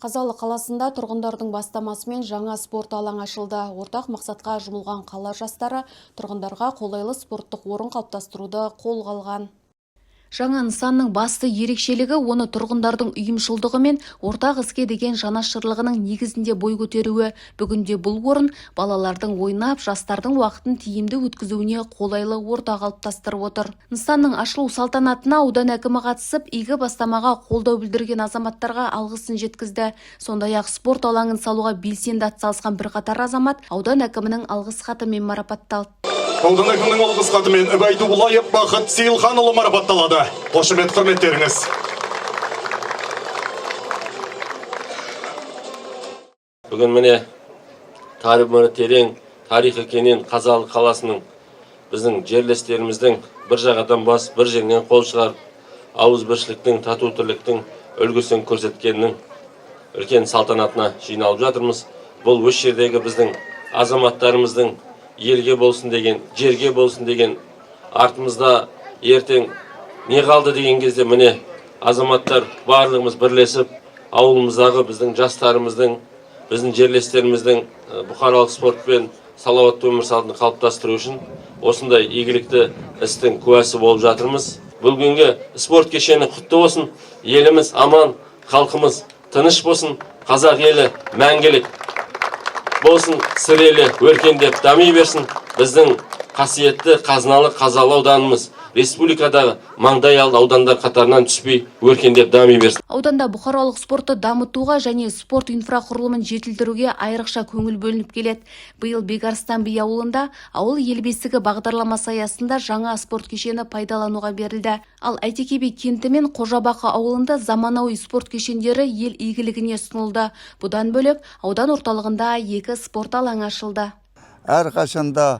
Қазалы қаласында тұрғындардың бастамасымен жаңа спорт алаңы ашылды. Ортақ мақсатқа жұмылған қала жастары тұрғындарға қолайлы спорттық орын қалыптастыруды қолға алған. Жаңа нысанның басты ерекшелігі оны тұрғындардың ұйымшылдығы мен ортақ іске деген жанашырлығының негізінде бой көтеруі. Бүгінде бұл орын балалардың ойнап, жастардың уақытын тиімді өткізуіне қолайлы орта қалыптастырып отыр. Нысанның ашылу салтанатына аудан әкімі қатысып, игі бастамаға қолдау білдірген азаматтарға алғысын жеткізді. Сондай-ақ спорт алаңын салуға белсенді атсалысқан бірқатар азамат аудан әкімінің алғыс хатымен марапатталды. Аудан әкімінің алғыс хатымен Үбайдуллаев Бақыт Сейілханұлы марапатталады. Қошемет құрметтеріңіз. Бүгін міне тарихы терең, тарихы кенен Қазалы қаласының біздің жерлестеріміздің бір жағадан бас, бір жеңнен қол шығарып, ауызбіршіліктің, тату тірліктің үлгісін көрсеткеннің үлкен салтанатына жиналып жатырмыз. Бұл өз жердегі біздің азаматтарымыздың елге болсын деген, жерге болсын деген, артымызда ертең не қалды деген кезде міне азаматтар барлығымыз бірлесіп, ауылымыздағы біздің жастарымыздың, біздің жерлестеріміздің бұқаралық спортпен салауатты өмір салтын қалыптастыру үшін осындай игілікті істің куәсі болып жатырмыз. Бүгінгі спорт кешені құтты болсын, еліміз аман, халқымыз тыныш болсын, қазақ елі мәңгілік болсын, сірелі өркендеп дами берсін. Біздің қасиетті қазыналы Қазалы ауданымыз республикадағы маңдайалды аудандар қатарынан түспей өркендеп дами берсін. Ауданда бұқаралық спортты дамытуға және спорт инфрақұрылымын жетілдіруге айрықша көңіл бөлініп келеді. Биыл Бекарыстан би ауылында ауыл ел бесігі бағдарламасы аясында жаңа спорт кешені пайдалануға берілді. Ал Әйтеке би кенті мен Қожабақы ауылында заманауи спорт кешендері ел игілігіне ұсынылды. Бұдан бөлек аудан орталығында 2 спорт алаңы ашылды. Әрқашанда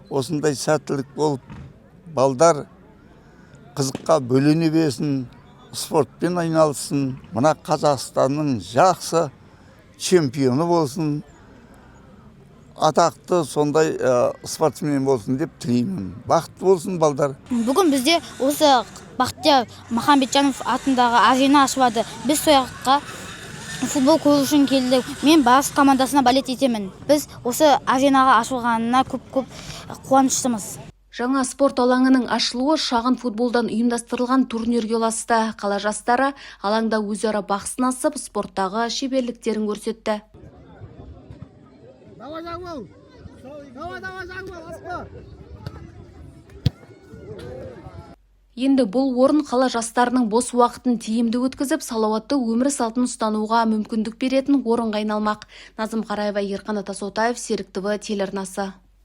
осындай сәттілік болып, балдар қызыққа бөлене берсін, спортпен айналсын, мына Қазақстанның жақсы чемпионы болсын, атақты сондай спортсмен болсын деп тілеймін. Бақытты болсын балдар. Бүгін бізде осы Бақтияр Махамбетжанов атындағы арена ашылады. Біз сояққа футбол көру үшін келдік. Мен Барыс командасына балет етемін. Біз осы аренаға ашылғанына көп қуаныштымыз. Жаңа спорт алаңының ашылуы шағын футболдан ұйымдастырылған турнирге ұласты. Қала жастары алаңда өзара бақ сынасып, спорттағы шеберліктерін көрсетті. Енді бұл орын қала жастарының бос уақытын тиімді өткізіп, салауатты өмір салтын ұстануға мүмкіндік беретін орынға айналмақ. Назым Қараева, Ерқанат Асотаев, Серік ТВ телеарнасы.